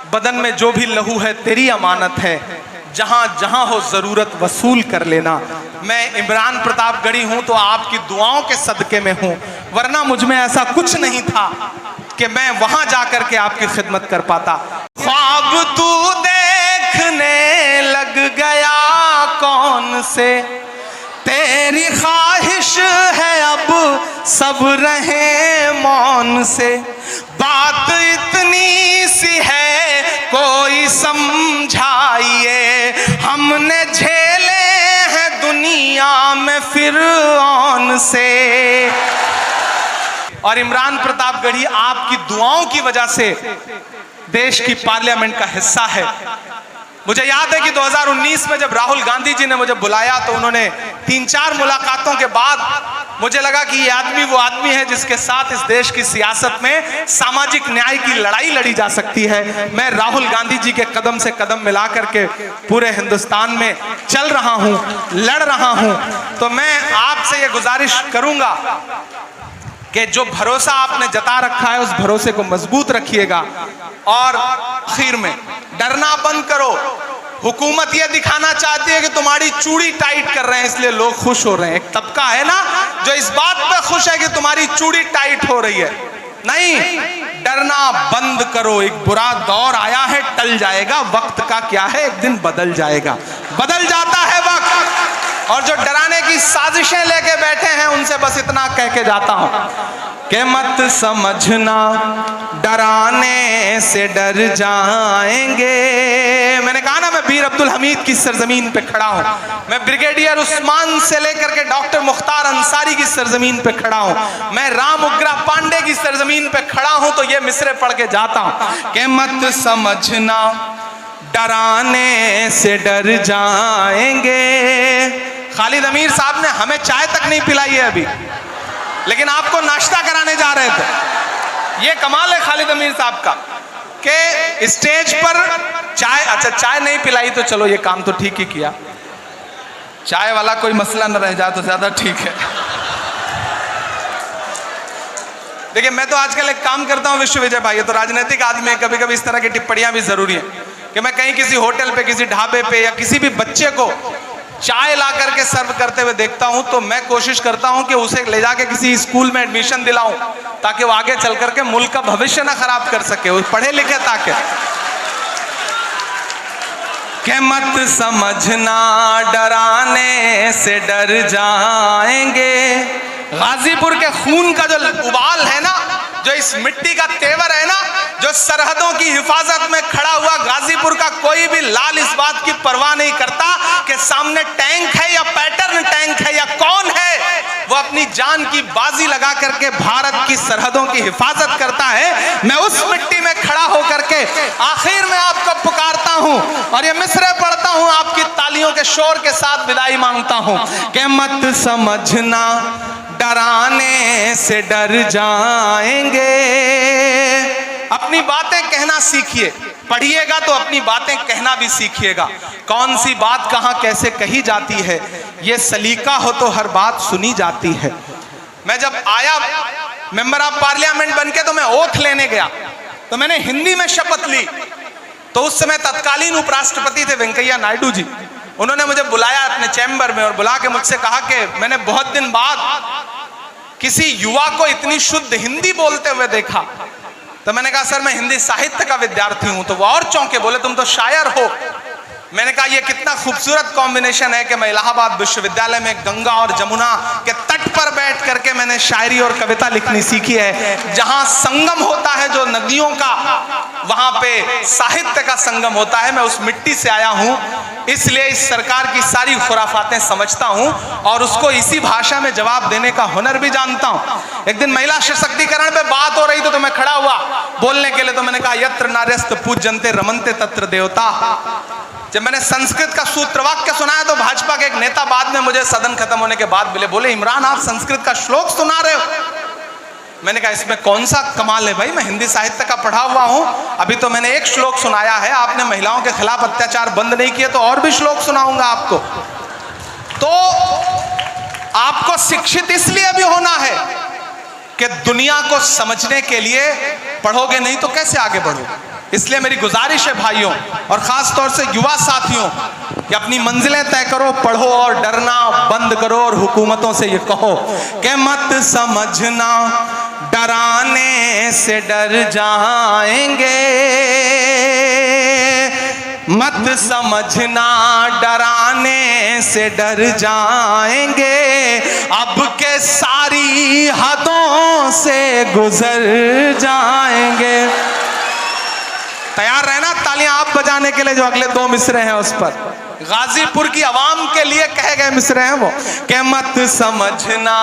बदन में जो भी लहू है तेरी अमानत है, जहां जहां हो जरूरत वसूल कर लेना। मैं इमरान प्रतापगढ़ी हूं तो आपकी दुआओं के सदके में हूं, वरना मुझ में ऐसा कुछ नहीं था कि मैं वहां जाकर के आपकी खिदमत कर पाता। ख्वाब तू देखने लग गया कौन से, तेरी ख्वाहिश है अब सब रहे मौन से, बात इतनी सी है कोई समझाइए, हमने झेले हैं दुनिया में फिरौन से। और इमरान प्रतापगढ़ी आपकी दुआओं की वजह से देश की पार्लियामेंट का हिस्सा है। मुझे याद है कि 2019 में जब राहुल गांधी जी ने मुझे बुलाया तो उन्होंने 3-4 मुलाकातों के बाद मुझे लगा कि ये आदमी वो आदमी है जिसके साथ इस देश की सियासत में सामाजिक न्याय की लड़ाई लड़ी जा सकती है। मैं राहुल गांधी जी के कदम से कदम मिला करके पूरे हिंदुस्तान में चल रहा हूं, लड़ रहा हूं। तो मैं आपसे ये गुजारिश करूंगा कि जो भरोसा आपने जता रखा है उस भरोसे को मजबूत रखिएगा। और आखिर में डरना बंद करो। हुकूमत ये दिखाना चाहती है कि तुम्हारी चूड़ी टाइट कर रहे हैं इसलिए लोग खुश हो रहे हैं। एक तबका है ना जो इस बात पे खुश है कि तुम्हारी चूड़ी टाइट हो रही है। नहीं, डरना बंद करो। एक बुरा दौर आया है, टल जाएगा। वक्त का क्या है, एक दिन बदल जाएगा, बदल जाता है वक्त। और जो डराने की साजिशें लेके बैठे हैं उनसे बस इतना कह के जाता हूं कि मत समझना डराने से डर जाएंगे। मैंने कहा ना मैं बीर अब्दुल हमीद की सरजमीन पे खड़ा हूं, मैं ब्रिगेडियर उस्मान से लेकर के डॉक्टर मुख्तार अंसारी की सरजमीन पे खड़ा हूं, मैं राम उग्रा पांडे की सरजमीन पे खड़ा हूं। तो ये मिसरे पढ़ के जाता हूं कि मत समझना डराने से डर जाएंगे। खालिद अमीर साहब ने हमें चाय तक नहीं पिलाई है अभी, लेकिन आपको नाश्ता कराने जा रहे थे। ये कमाल है खालिद अमीर साहब का कि स्टेज पर चाय, अच्छा चाय नहीं पिलाई तो चलो ये काम तो ठीक ही किया, चाय वाला कोई मसला न रह जाए तो ज्यादा ठीक है। देखिए मैं तो आजकल एक काम करता हूं विश्व विजय भाई, तो राजनीतिक आदमी है, कभी कभी इस तरह की टिप्पणियां भी जरूरी है कि मैं कहीं किसी होटल पे, किसी ढाबे पे या किसी भी बच्चे को चाय ला करके सर्व करते हुए देखता हूं तो मैं कोशिश करता हूं कि उसे ले जाके किसी स्कूल में एडमिशन दिलाऊं ताकि वो आगे चल करके मुल्क का भविष्य ना खराब कर सके, वो पढ़े लिखे ताकि। कि मत समझना डराने से डर जाएंगे। गाजीपुर के खून का जो उबाल है ना, जो इस मिट्टी का तेवर है ना, जो सरहदों की हिफाजत में खड़ा हुआ गाजीपुर का कोई भी लाल इस बात की परवाह नहीं करता कि सामने टैंक है या पैटर्न टैंक है या कौन है, वो अपनी जान की बाजी लगा करके भारत की सरहदों की हिफाजत करता है। मैं उस मिट्टी में खड़ा होकर के आखिर में आपको पुकारता हूं और ये मिसरे पढ़ता हूं, आपकी तालियों के शोर के साथ विदाई मांगता हूं कि मत समझना डराने से डर जाएंगे। अपनी बातें कहना सीखिए, पढ़िएगा तो अपनी बातें कहना भी सीखिएगा। कौन सी बात कहां कैसे कही जाती है ये सलीका हो तो हर बात सुनी जाती है। मैं जब आया मेंबर ऑफ पार्लियामेंट बनके तो मैं ओथ लेने गया तो मैंने हिंदी में शपथ ली। तो उस समय तत्कालीन उपराष्ट्रपति थे वेंकैया नायडू जी, उन्होंने मुझे बुलाया अपने चैम्बर में और बुला के मुझसे कहा कि मैंने बहुत दिन बाद किसी युवा को इतनी शुद्ध हिंदी बोलते हुए देखा। तो मैंने कहा सर मैं हिंदी साहित्य का विद्यार्थी हूं। तो वो और चौंके, बोले तुम तो शायर हो। मैंने कहा ये कितना खूबसूरत कॉम्बिनेशन है कि मैं इलाहाबाद विश्वविद्यालय में गंगा और जमुना के तट पर बैठ करके मैंने शायरी और कविता लिखनी सीखी है। जहां संगम होता है जो नदियों का, वहां पे साहित्य का संगम होता है। मैं उस मिट्टी से आया हूं, इसलिए इस सरकार की सारी खुराफातें समझता हूं और उसको इसी भाषा में जवाब देने का हुनर भी जानता हूं। एक दिन महिला सशक्तिकरण पे बात हो रही तो मैं खड़ा हुआ बोलने के लिए, तो मैंने कहा यत्र नार्यस्त पूज्यन्ते रमन्ते तत्र देवता। जब मैंने संस्कृत का सूत्र वाक्य सुनाया तो भाजपा के एक नेता बाद में मुझे सदन खत्म होने के बाद बोले इमरान आप संस्कृत का श्लोक सुना रहे हो। मैंने कहा इसमें कौन सा कमाल है भाई, मैं हिंदी साहित्य का पढ़ा हुआ हूं, अभी तो मैंने एक श्लोक सुनाया है। आपने महिलाओं के खिलाफ अत्याचार बंद नहीं किए तो और भी श्लोक सुनाऊंगा आपको। तो आपको शिक्षित इसलिए भी होना है कि दुनिया को समझने के लिए, पढ़ोगे नहीं तो कैसे आगे बढ़ोगे। इसलिए मेरी गुजारिश है भाइयों और ख़ास तौर से युवा साथियों कि अपनी मंजिलें तय करो, पढ़ो और डरना बंद करो और हुकूमतों से ये कहो कि मत समझना डराने से डर जाएंगे, मत समझना डराने से डर जाएंगे, अब के सारी हदों से गुजर जाएंगे। तैयार रहना तालियां आप बजाने के लिए जो अगले दो मिसरे हैं उस पर। गाजीपुर की आवाम के लिए कहे गए मिसरे हैं वो कि मत समझना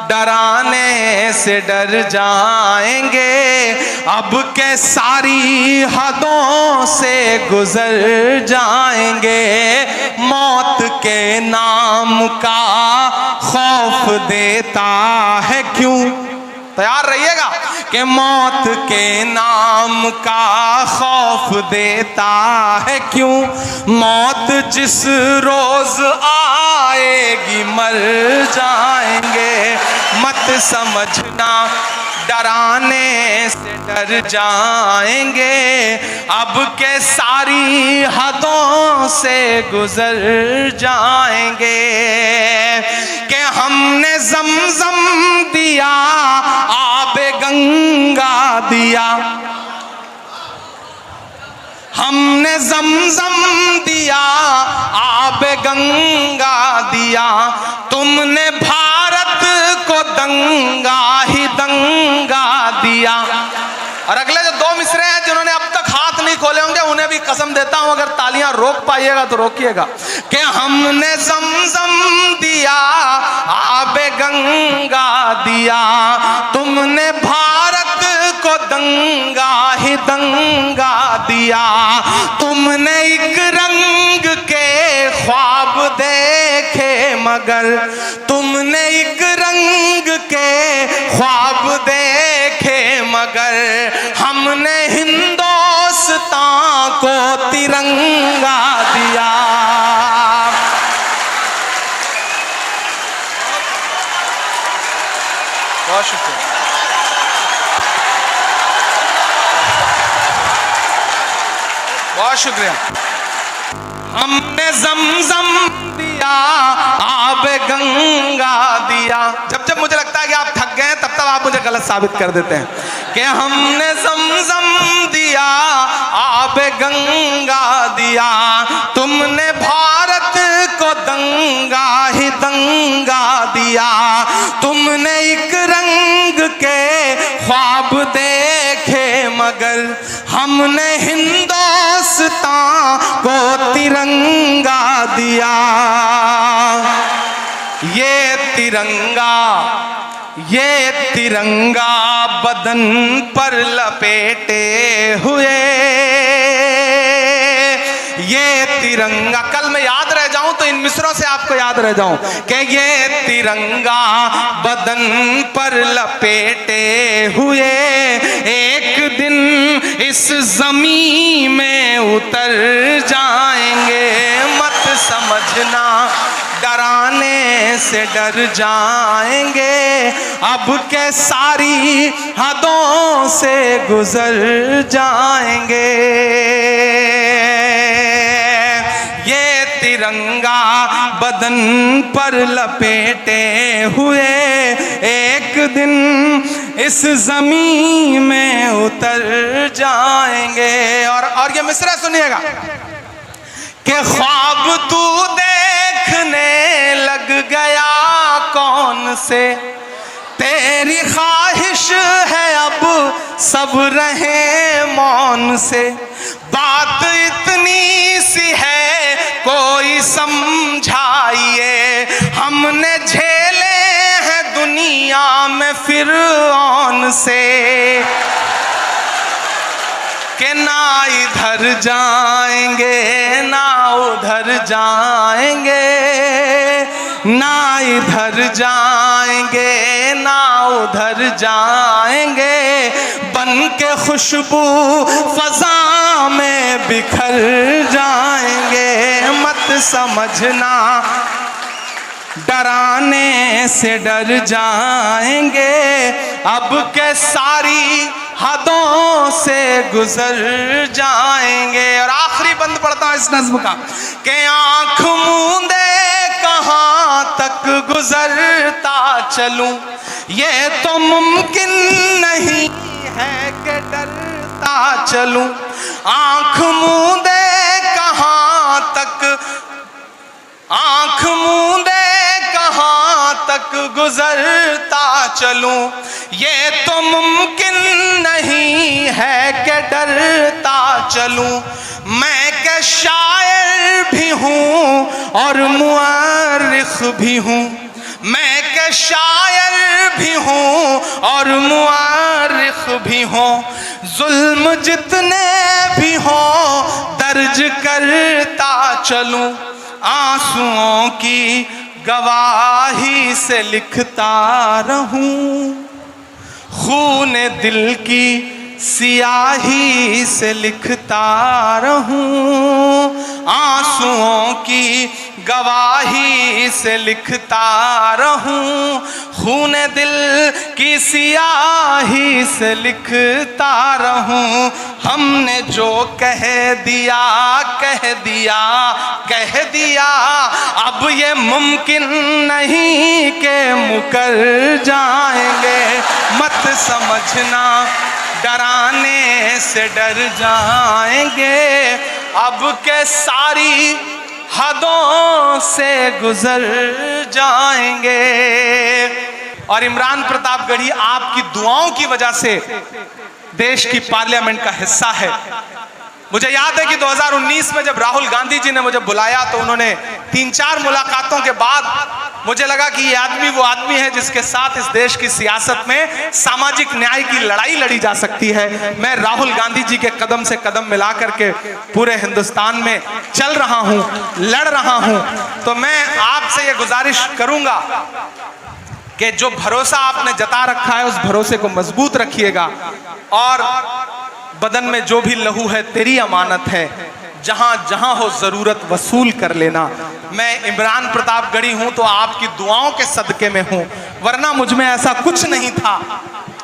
डराने से डर जाएंगे, अब के सारी हदों से गुजर जाएंगे, मौत के नाम का खौफ देता है क्यों। तैयार रहिएगा कि मौत के नाम का खौफ देता है क्यों, मौत जिस रोज आएगी मर जाएंगे, मत समझना डराने से डर जाएंगे, अब के सारी हदों से गुजर जाएंगे, कि हमने ज़मज़म दिया आबे गंगा दिया, हमने ज़मज़म दिया आबे गंगा दिया, तुमने भारत को दंगा ही दंगा दिया। और अगले जो दो मिसरे हैं जिन्होंने अब तक हाथ नहीं खोले होंगे उन्हें भी कसम देता हूं अगर तालियां रोक पाइएगा तो रोकिएगा कि हमने ज़मज़म दिया आबे गंगा दिया, तुमने भारत को दंगा ही दंगा दिया, तुमने एक रंग के ख्वाब देखे मगर, तुमने एक रंग के ख्वाब देखे मगर, हमने हिंदुस्तान को तिरंगा दिया। बहुत शुक्रिया। बहुत शुक्रिया। हमने ज़मज़म दिया आबे गंगा दिया। जब जब मुझे लगता है कि आप थक गए हैं तब तब आप मुझे गलत साबित कर देते हैं कि हमने ज़मज़म दिया आबे गंगा दिया, तुमने भारत को दंगा ही दंगा दिया, तुमने एक रंग के ख्वाब देखे मगर, हमने हिंदुस्तान को तिरंगा दिया। ये तिरंगा बदन पर लपेटे हुए, ये तिरंगा, कल मैं याद रह जाऊं तो इन मिसरों से आपको याद रह जाऊं कि ये तिरंगा बदन पर लपेटे हुए, एक दिन इस ज़मीं में उतर जाएंगे, मत समझना डराने से डर जाएंगे, अब के सारी हदों से गुजर जाएंगे। ये तिरंगा बदन पर लपेटे हुए, एक दिन इस ज़मीं में उतर जाएंगे। और ये मिसरा सुनिएगा कि ख्वाब तू देखने लग गया कौन से, तेरी ख्वाहिश है अब सब रहे मौन से, बात इतनी सी है कोई समझाइए, हमने झेले हैं दुनिया में फिरौन से, कि ना इधर जाएंगे ना उधर जाएंगे, ना इधर जाएंगे ना उधर जाएंगे, बन के खुशबू फजा में बिखर जाएंगे, मत समझना डराने से डर जाएंगे, अब के सारी हदों से गुजर जाएंगे। और आखिरी बंद पढ़ता हूं इस नज्म का कि आंख मूंदे कहां तक गुजरता चलूं, ये तो मुमकिन नहीं है कि डरता चलूं। आंख मूंदे कहां तक, आंख मूंदे कहां तक गुजरता चलूं, ये तो मुमकिन नहीं है कि डरता चलूं। मैं के शायर भी हूं और मुअर्रिख भी हूं, मैं के शायर भी हूं और मुअर्रिख भी हूं। जुल्म जितने भी हों दर्ज करता चलूं, आंसुओं की गवाही से लिखता रहूं, खून दिल की सियाही से लिखता रहूं, आंसुओं की गवाही से लिखता रहूं, खून दिल की सियाही से लिखता रहूं। हमने जो कह दिया कह दिया कह दिया, अब ये मुमकिन नहीं कि मुकर जाएंगे। मत समझना डराने से डर जाएंगे, अब के सारी हदों से गुजर जाएंगे। और इमरान प्रतापगढ़ी आपकी दुआओं की वजह से देश की पार्लियामेंट का हिस्सा है। मुझे याद है कि 2019 में जब राहुल गांधी जी ने मुझे बुलाया तो उन्होंने 3-4 मुलाकातों के बाद मुझे लगा कि ये आदमी वो आदमी है जिसके साथ इस देश की सियासत में सामाजिक न्याय की लड़ाई लड़ी जा सकती है। मैं राहुल गांधी जी के कदम से कदम मिला करके पूरे हिंदुस्तान में चल रहा हूं, लड़ रहा हूं। तो मैं आपसे ये गुजारिश करूंगा कि जो भरोसा आपने जता रखा है उस भरोसे को मजबूत रखिएगा, और बदन में जो भी लहू है तेरी अमानत है, जहां जहां हो जरूरत वसूल कर लेना। मैं इमरान प्रतापगढ़ी हूं तो आपकी दुआओं के सदके में हूं, वरना मुझ में ऐसा कुछ नहीं था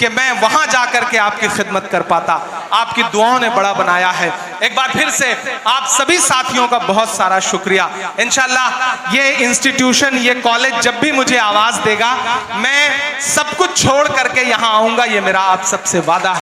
कि मैं वहां जाकर के आपकी खिदमत कर पाता। आपकी दुआओं ने बड़ा बनाया है। एक बार फिर से आप सभी साथियों का बहुत सारा शुक्रिया। इंशाल्लाह ये इंस्टीट्यूशन, ये कॉलेज जब भी मुझे आवाज देगा मैं सब कुछ छोड़ करके यहां आऊंगा, ये मेरा आप सबसे वादा है।